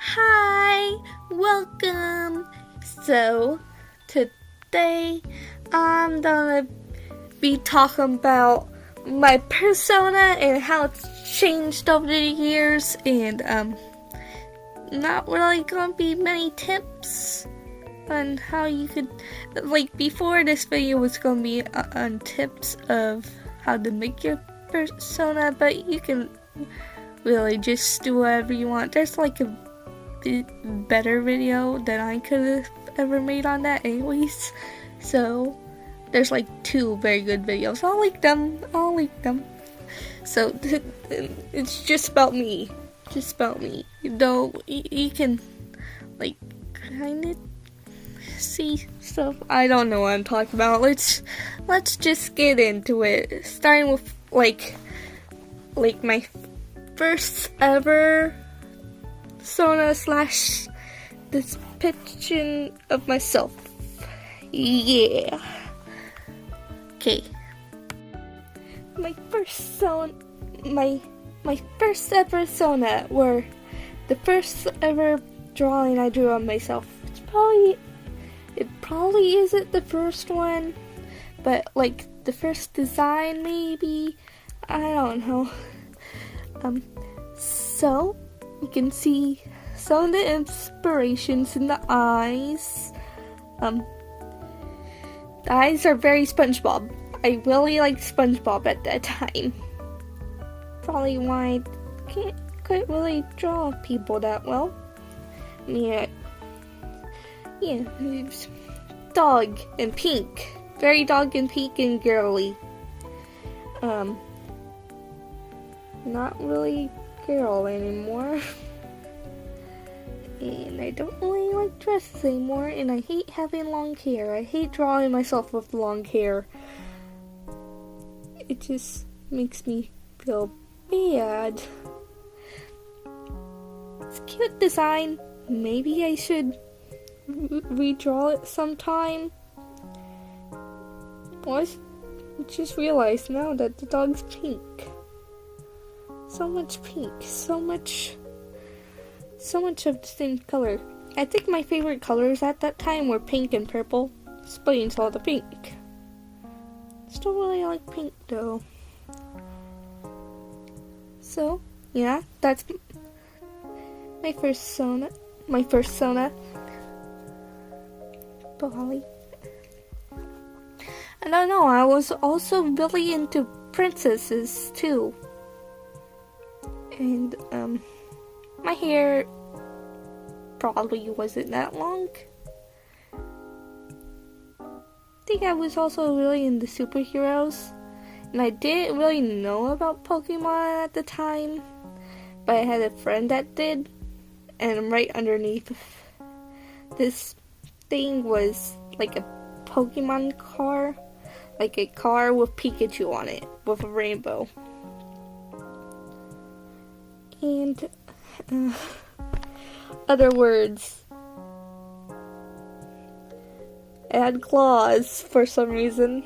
Hi, welcome. So, today I'm gonna be talking about my persona and how it's changed over the years, and not really gonna be many tips on how you could, like, before this video was gonna be on tips of how to make your persona, but you can really just do whatever you want. There's like a better video than I could have ever made on that anyways, so there's like two very good videos. I'll link them. So it's just about me, you know. You can like kind of see stuff. I don't know what I'm talking about. Let's just get into it, starting with like my first ever sona slash depiction of myself. Yeah. Okay. My first ever sona were the first ever drawing I drew on myself. It probably isn't the first one, but like the first design maybe. I don't know. So you can see some of the inspirations in the eyes. The eyes are very SpongeBob. I really liked SpongeBob at that time. Probably why I couldn't really draw people that well. Yeah, it's dog and pink. Very dog and pink and girly. Not really girl anymore. And I don't really like dresses anymore, and I hate having long hair. I hate drawing myself with long hair. It just makes me feel bad. It's a cute design. Maybe I should redraw it sometime. I just realized now that the dog's pink. So much pink, so much of the same color. I think my favorite colors at that time were pink and purple. Explains all the pink. Still really like pink though. So, yeah, that's my first sona. Bali. And I know, I was also really into princesses too. And my hair probably wasn't that long. I think I was also really into superheroes, and I didn't really know about Pokemon at the time, but I had a friend that did, and right underneath this thing was like a Pokemon car, like a car with Pikachu on it, with a rainbow. And other words. Add claws for some reason.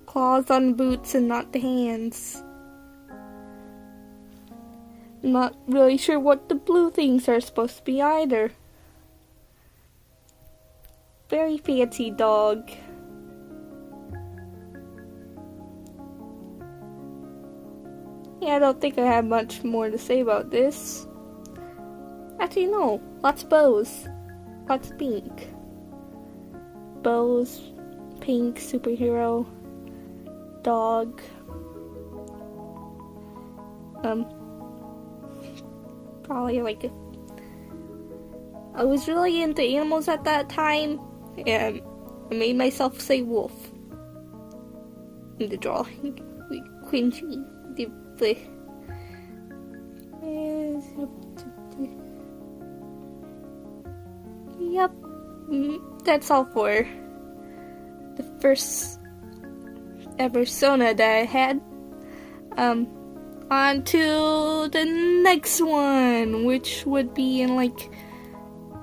Claws on boots and not the hands. Not really sure what the blue things are supposed to be either. Very fancy dog. Yeah, I don't think I have much more to say about this. Actually, no. Lots of bows. Lots of pink. Bows, pink, superhero, dog. Probably like I was really into animals at that time, and I made myself say wolf in the drawing. Quincy. Yep, that's all for the first ever sona that I had. On to the next one, which would be in like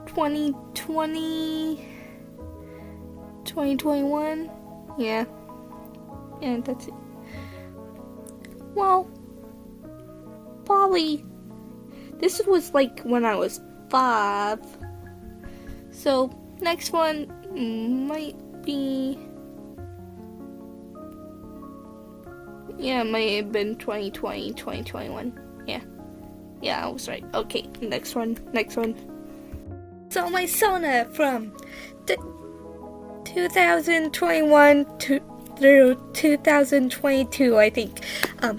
2020, 2021. Yeah, and that's it. Well, probably this was like when I was 5. So next one might be, yeah, it might have been 2020, 2021. Yeah, I was right. Okay, next one. So my Sona from 2021 through 2022, I think. I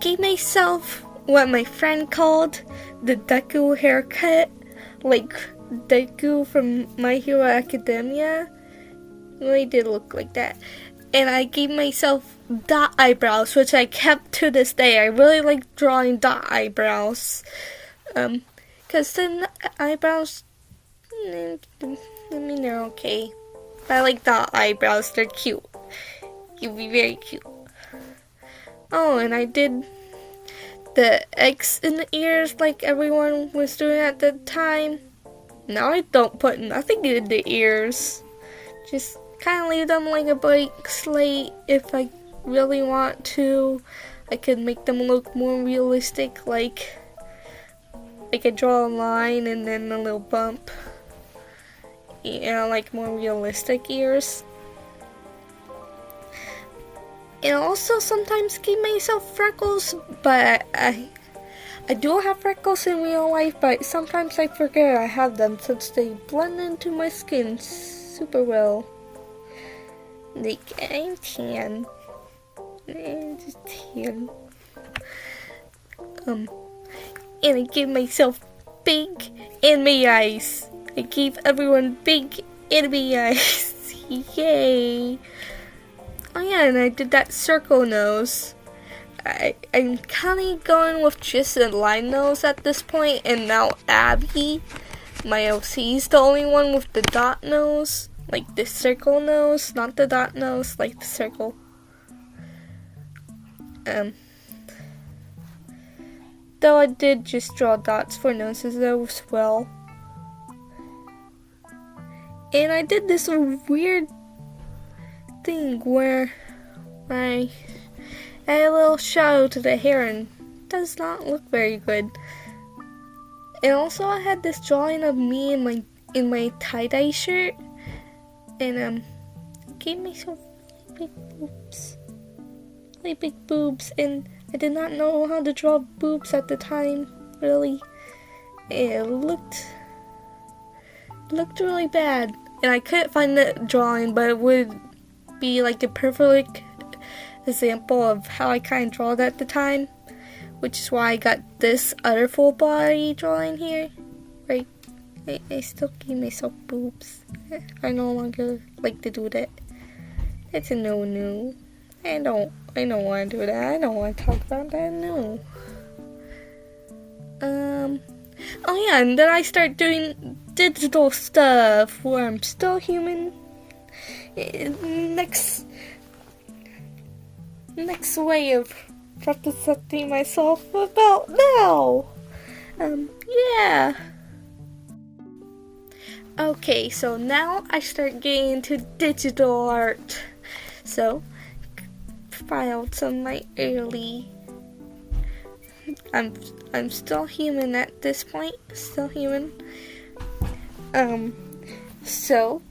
gave myself what my friend called the Deku haircut, like Deku from My Hero Academia. It really did look like that. And I gave myself dot eyebrows, which I kept to this day. I really like drawing dot eyebrows. Because the eyebrows, I mean, they're okay. I like dot eyebrows, they're cute. You'd be very cute. Oh, and I did the X in the ears like everyone was doing at the time. Now I don't put nothing in the ears. Just kind of leave them like a blank slate. If I really want to, I could make them look more realistic, like I could draw a line and then a little bump. Like more realistic ears. And also sometimes give myself freckles, but I do have freckles in real life, but sometimes I forget I have them since they blend into my skin super well. Like, I'm tan. I'm just tan. And I gave myself big anime eyes. I gave everyone big anime eyes. Yay! Oh yeah, and I did that circle nose. I'm kind of going with just a line nose at this point, and now Abby, my OC, is the only one with the dot nose. Like the circle nose, not the dot nose, like the circle. Though I did just draw dots for noses though as well. And I did this weird thing where I add a little shadow to the hair and it does not look very good. And also I had this drawing of me in my tie-dye shirt, and gave myself really big boobs, and I did not know how to draw boobs at the time, really. It looked really bad, and I couldn't find the drawing, but it would be like a perfect example of how I kind of draw at the time, which is why I got this other full body drawing here. Right, I still gave myself boobs. I no longer like to do that. It's a no. I don't want to do that. I don't want to talk about that. No. Oh yeah, and then I start doing digital stuff where I'm still human. Next way of representing myself about now. Yeah. Okay, so now I start getting into digital art. So, filed some of my early. I'm still human at this point. Still human. So,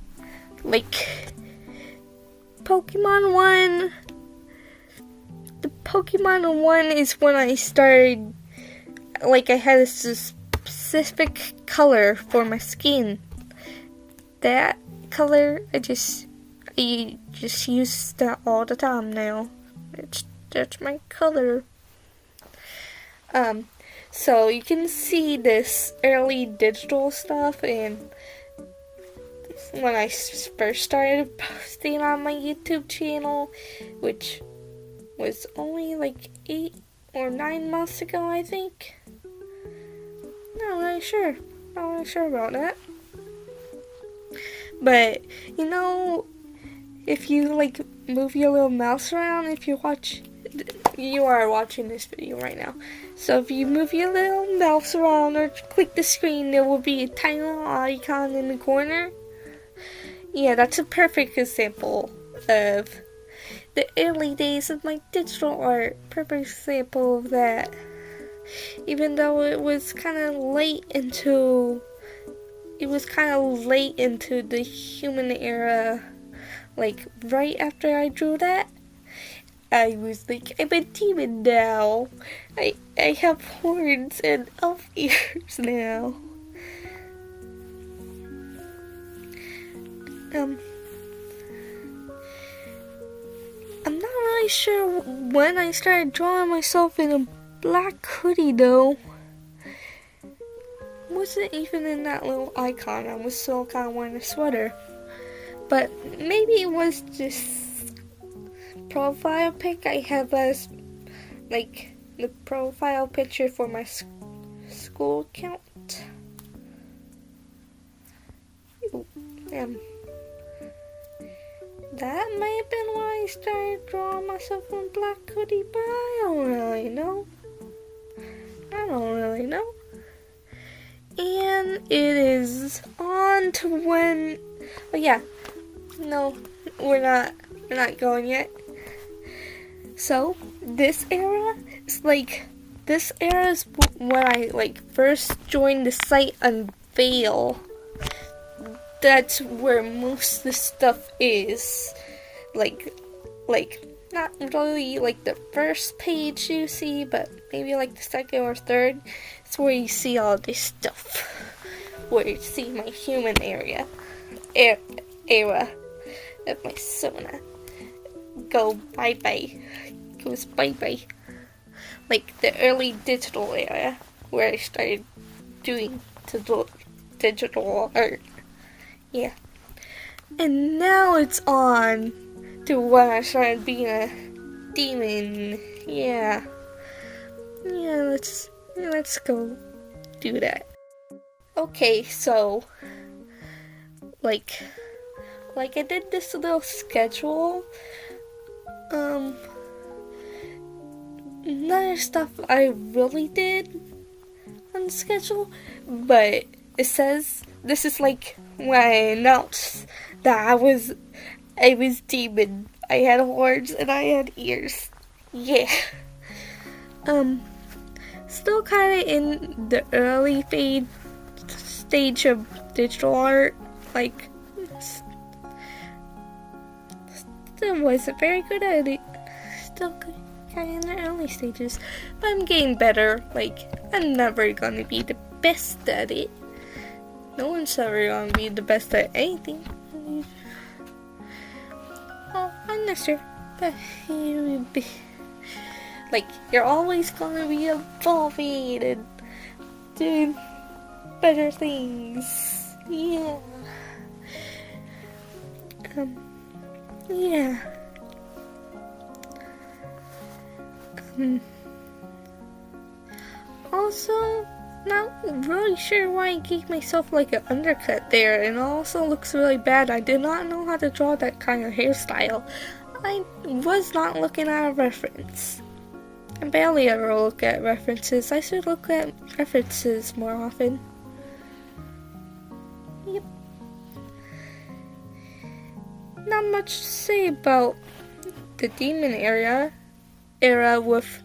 like Pokemon 1. The Pokemon 1 is when I started, like, I had a specific color for my skin. That color, I just use that all the time now. That's my color. So you can see this early digital stuff, and when I first started posting on my YouTube channel, which was only like 8 or 9 months ago, I think. Not really sure about that. But if you like move your little mouse around, you are watching this video right now. So if you move your little mouse around or click the screen, there will be a tiny little icon in the corner. Yeah, that's a perfect example of the early days of my digital art. Perfect example of that. even though it was kind of late into the human era. Like right after I drew that, I was like, I'm a demon now. I have horns and elf ears now. I'm not really sure when I started drawing myself in a black hoodie though. Wasn't even in that little icon. I was still kind of wearing a sweater. But maybe it was just profile pic I have as like the profile picture for my school account. That may have been why I started drawing myself in black hoodie, but I don't really know. And it is on to when. Oh yeah, no, we're not going yet. So this era is when I first joined the site Unveil. That's where most of the stuff is. Like not really like the first page you see, but maybe like the second or third. It's where you see all this stuff. Where you see my human era of my sona. Goes bye bye. Like the early digital era where I started doing digital art. Yeah. And now it's on to when I started being a demon. Yeah. Let's go do that. Okay, so like I did this little schedule. None of stuff I really did on the schedule, but it says this is like when I announced that I was demon. I had horns and I had ears. Yeah. Still kind of in the early stage of digital art. Like, still wasn't very good at it. Still kind of in the early stages, but I'm getting better. Like, I'm never gonna be the best at it. No one's ever gonna be the best at anything. Oh, I'm not sure, but you're always gonna be evolving and doing better things. Yeah. Yeah. Also, not really sure why I gave myself like an undercut there, and it also looks really bad. I did not know how to draw that kind of hairstyle. I was not looking at a reference. I barely ever look at references. I should look at references more often. Yep. Not much to say about the demon era with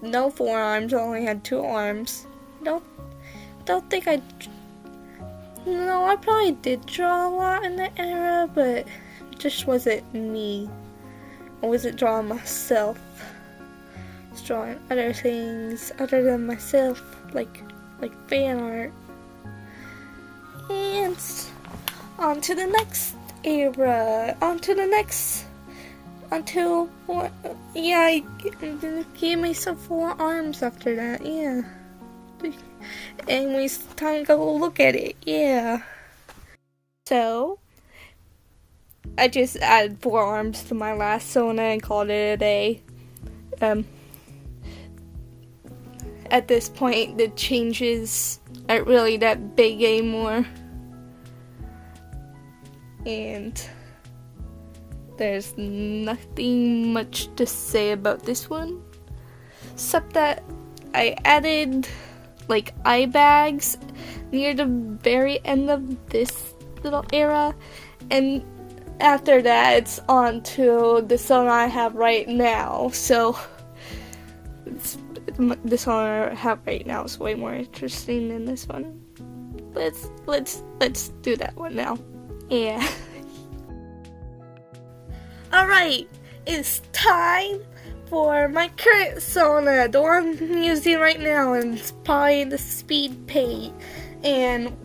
no forearms. I only had 2 arms. Don't think I probably did draw a lot in that era, but it just wasn't me. I wasn't drawing myself. I was drawing other things other than myself, like fan art. And on to the next era. I gave myself 4 arms after that. Yeah. Anyways, time to go look at it. Yeah. So, I just added 4 arms to my last sona and called it a day. At this point, the changes aren't really that big anymore. And there's nothing much to say about this one, except that I added like eye bags near the very end of this little era, and after that it's on to the sona I have right now. So it's the sona I have right now is way more interesting than this one. Let's do that one now. Yeah. Alright, it's time for my current sona, the one I'm using right now, and it's probably the speed paint and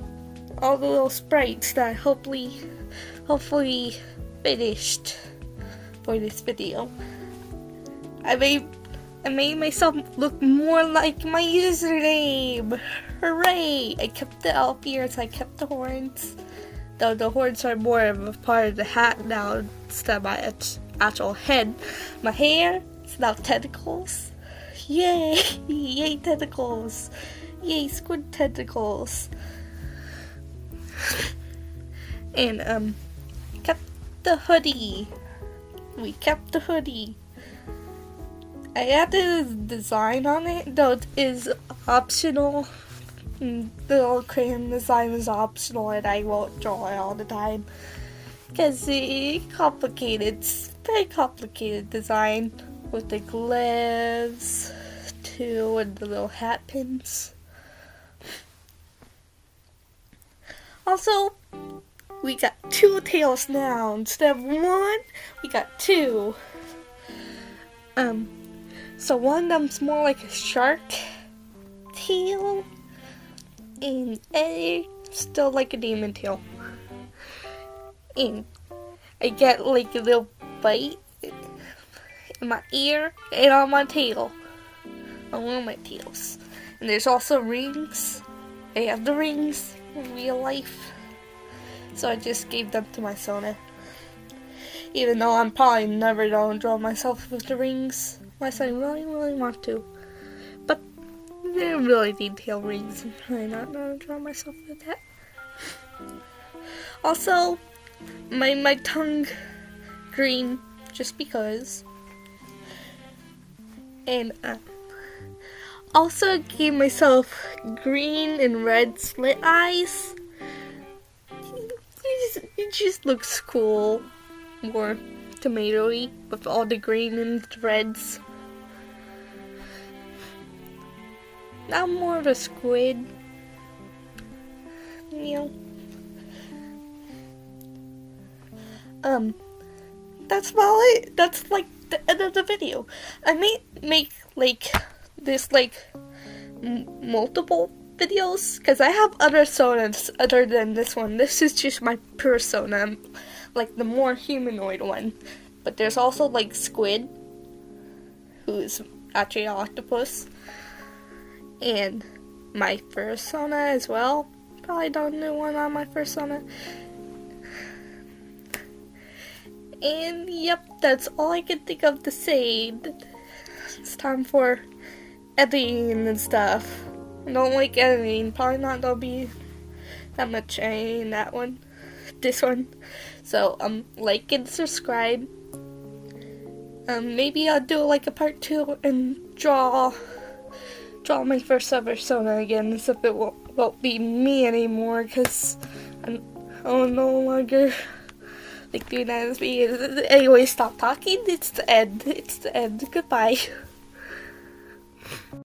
all the little sprites that hopefully finished for this video. I made myself look more like my username. Hooray! I kept the elf ears, I kept the horns. Though the horns are more of a part of the hat now instead of my actual head. My hair is now tentacles. Yay! Yay tentacles! Yay squid tentacles! And kept the hoodie. We kept the hoodie. I added design on it, though it is optional. The little crayon design is optional, and I won't draw it all the time because it's complicated. It's very complicated design with the gloves too, and the little hat pins. Also, we got 2 tails now instead of 1. We got 2. So one of them's more like a shark tail, and still like a demon tail. And I get like a little bite in my ear and on my tail, on one of my tails. And there's also rings. I have the rings in real life, so I just gave them to my sona. Even though I'm probably never gonna draw myself with the rings, unless I really want to. But they're really detailed rings. I'm probably not gonna draw myself with that. Also, my tongue green just because. And also gave myself green and red slit eyes. It just looks cool. More tomatoey with all the green and the reds. Now more of a squid. You know. That's about it. That's like the end of the video. I may make like this like multiple videos because I have other sonas other than this one. This is just my persona, like the more humanoid one. But there's also like Squid, who's actually an octopus, and my first sona as well. Probably the new one on my first sona. And yep, that's all I can think of to say. It's time for editing and stuff. I don't like editing. Probably not gonna be that much editing in that one. This one. So like and subscribe. Maybe I'll do like a part 2 and draw my first ever sona again, except it won't be me anymore because I'm no longer like doing that as me. Anyway, stop talking. It's the end. It's the end. Goodbye.